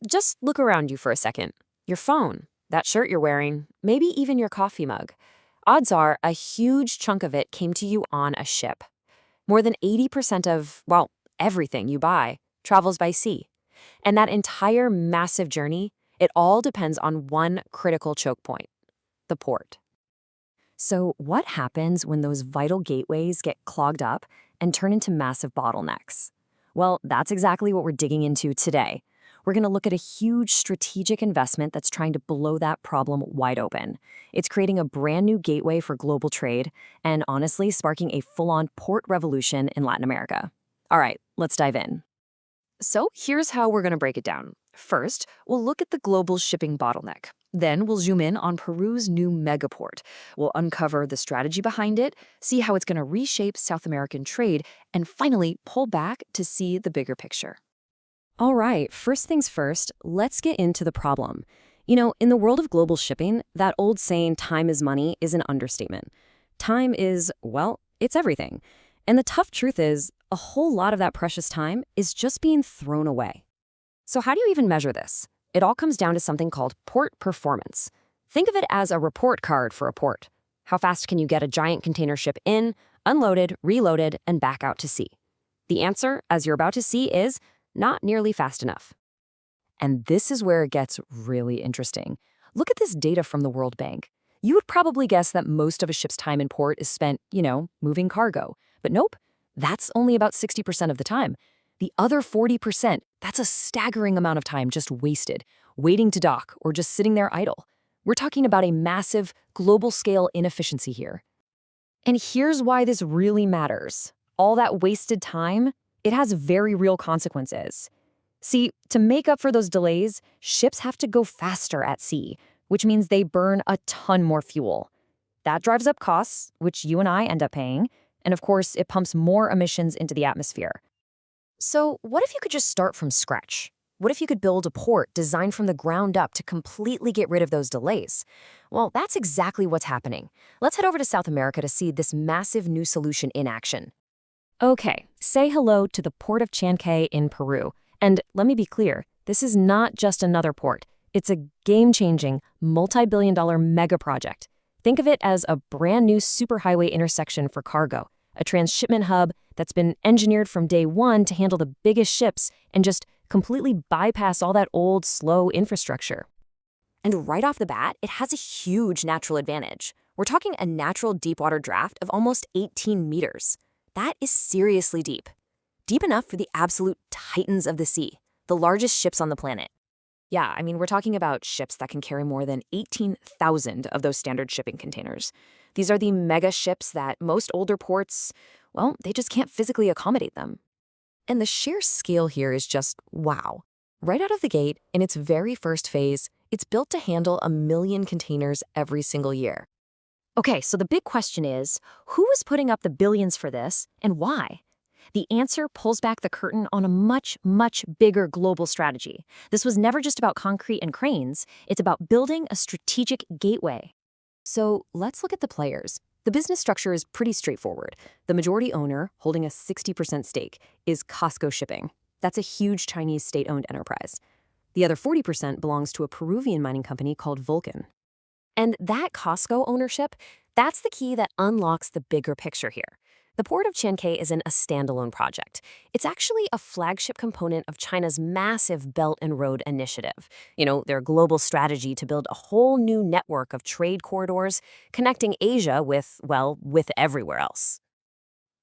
Just look around you for a second. Your phone, that shirt you're wearing, maybe even your coffee mug. Odds are a huge chunk of it came to you on a ship. More than 80% of, well, everything you buy travels by sea. And that entire massive journey, it all depends on one critical choke point: the port. So, what happens when those vital gateways get clogged up and turn into massive bottlenecks? Well, that's exactly what we're digging into today. We're going to look at a huge strategic investment that's trying to blow that problem wide open. It's creating a brand new gateway for global trade and honestly sparking a full on port revolution in Latin America. All right, let's dive in. So here's how we're going to break it down. First, we'll look at the global shipping bottleneck. Then we'll zoom in on Peru's new Megaport. We'll uncover the strategy behind it, see how it's going to reshape South American trade, and finally pull back to see the bigger picture. All right, first things first, let's get into the problem. In the world of global shipping, that old saying, time is money, is an understatement. Time is, well, it's everything. And the tough truth is, a whole lot of that precious time is just being thrown away. So how do you even measure this? It all comes down to something called port performance. Think of it as a report card for a port. How fast can you get a giant container ship in, unloaded, reloaded, and back out to sea? The answer, as you're about to see, is not nearly fast enough. And this is where it gets really interesting. Look at this data from the World Bank. You would probably guess that most of a ship's time in port is spent, moving cargo. But nope, that's only about 60% of the time. The other 40%, that's a staggering amount of time just wasted, waiting to dock or just sitting there idle. We're talking about a massive, global-scale inefficiency here. And here's why this really matters. All that wasted time, it has very real consequences. See, to make up for those delays, ships have to go faster at sea, which means they burn a ton more fuel. That drives up costs, which you and I end up paying, and of course, it pumps more emissions into the atmosphere. So, what if you could just start from scratch? What if you could build a port designed from the ground up to completely get rid of those delays? Well, that's exactly what's happening. Let's head over to South America to see this massive new solution in action. Okay, say hello to the Port of Chancay in Peru. And let me be clear, this is not just another port. It's a game-changing, multi-billion-dollar mega project. Think of it as a brand new superhighway intersection for cargo, a transshipment hub that's been engineered from day one to handle the biggest ships and just completely bypass all that old, slow infrastructure. And right off the bat, it has a huge natural advantage. We're talking a natural deepwater draft of almost 18 meters. That is seriously deep. Deep enough for the absolute titans of the sea, the largest ships on the planet. Yeah, we're talking about ships that can carry more than 18,000 of those standard shipping containers. These are the mega ships that most older ports, well, they just can't physically accommodate them. And the sheer scale here is just wow. Right out of the gate, in its very first phase, it's built to handle 1 million containers every single year. Okay, so the big question is, who is putting up the billions for this and why? The answer pulls back the curtain on a much, much bigger global strategy. This was never just about concrete and cranes. It's about building a strategic gateway. So let's look at the players. The business structure is pretty straightforward. The majority owner, holding a 60% stake, is COSCO Shipping. That's a huge Chinese state-owned enterprise. The other 40% belongs to a Peruvian mining company called Vulcan. And that COSCO ownership, that's the key that unlocks the bigger picture here. The Port of Chancay isn't a standalone project. It's actually a flagship component of China's massive Belt and Road Initiative. Their global strategy to build a whole new network of trade corridors connecting Asia with everywhere else.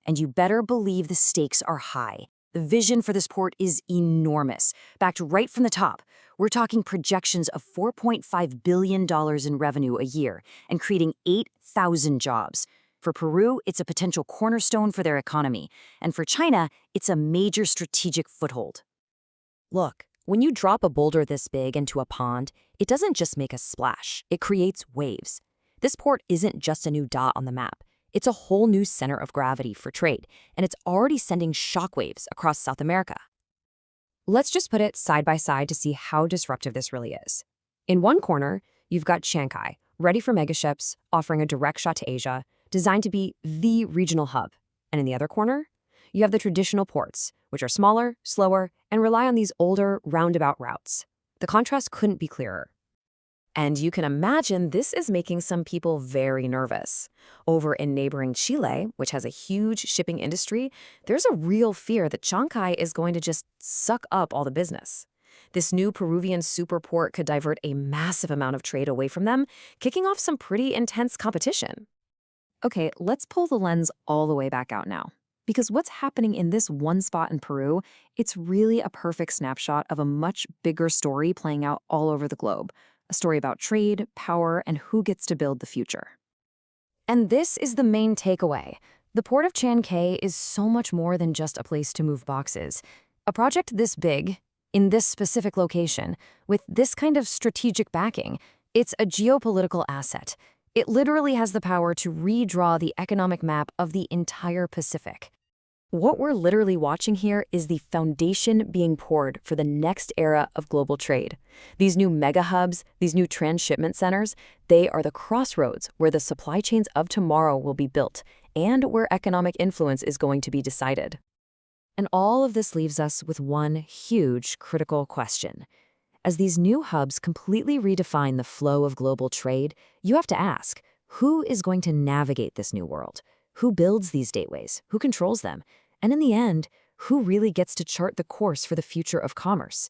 And you better believe the stakes are high. The vision for this port is enormous, backed right from the top. We're talking projections of $4.5 billion in revenue a year and creating 8,000 jobs. For Peru, it's a potential cornerstone for their economy, and for China, it's a major strategic foothold. Look, when you drop a boulder this big into a pond, it doesn't just make a splash, it creates waves. This port isn't just a new dot on the map. It's a whole new center of gravity for trade, and it's already sending shockwaves across South America. Let's just put it side by side to see how disruptive this really is. In one corner, you've got Chancay, ready for megaships, offering a direct shot to Asia, designed to be the regional hub. And in the other corner, you have the traditional ports, which are smaller, slower, and rely on these older, roundabout routes. The contrast couldn't be clearer. And you can imagine this is making some people very nervous. Over in neighboring Chile, which has a huge shipping industry, there's a real fear that Chancay is going to just suck up all the business. This new Peruvian superport could divert a massive amount of trade away from them, kicking off some pretty intense competition. Okay, let's pull the lens all the way back out now. Because what's happening in this one spot in Peru, it's really a perfect snapshot of a much bigger story playing out all over the globe. A story about trade, power, and who gets to build the future. And this is the main takeaway. The Port of Chancay is so much more than just a place to move boxes. A project this big, in this specific location, with this kind of strategic backing, it's a geopolitical asset. It literally has the power to redraw the economic map of the entire Pacific. What we're literally watching here is the foundation being poured for the next era of global trade. These new mega hubs, these new transshipment centers, they are the crossroads where the supply chains of tomorrow will be built and where economic influence is going to be decided. And all of this leaves us with one huge critical question. As these new hubs completely redefine the flow of global trade, you have to ask, who is going to navigate this new world? Who builds these gateways? Who controls them? And in the end, who really gets to chart the course for the future of commerce?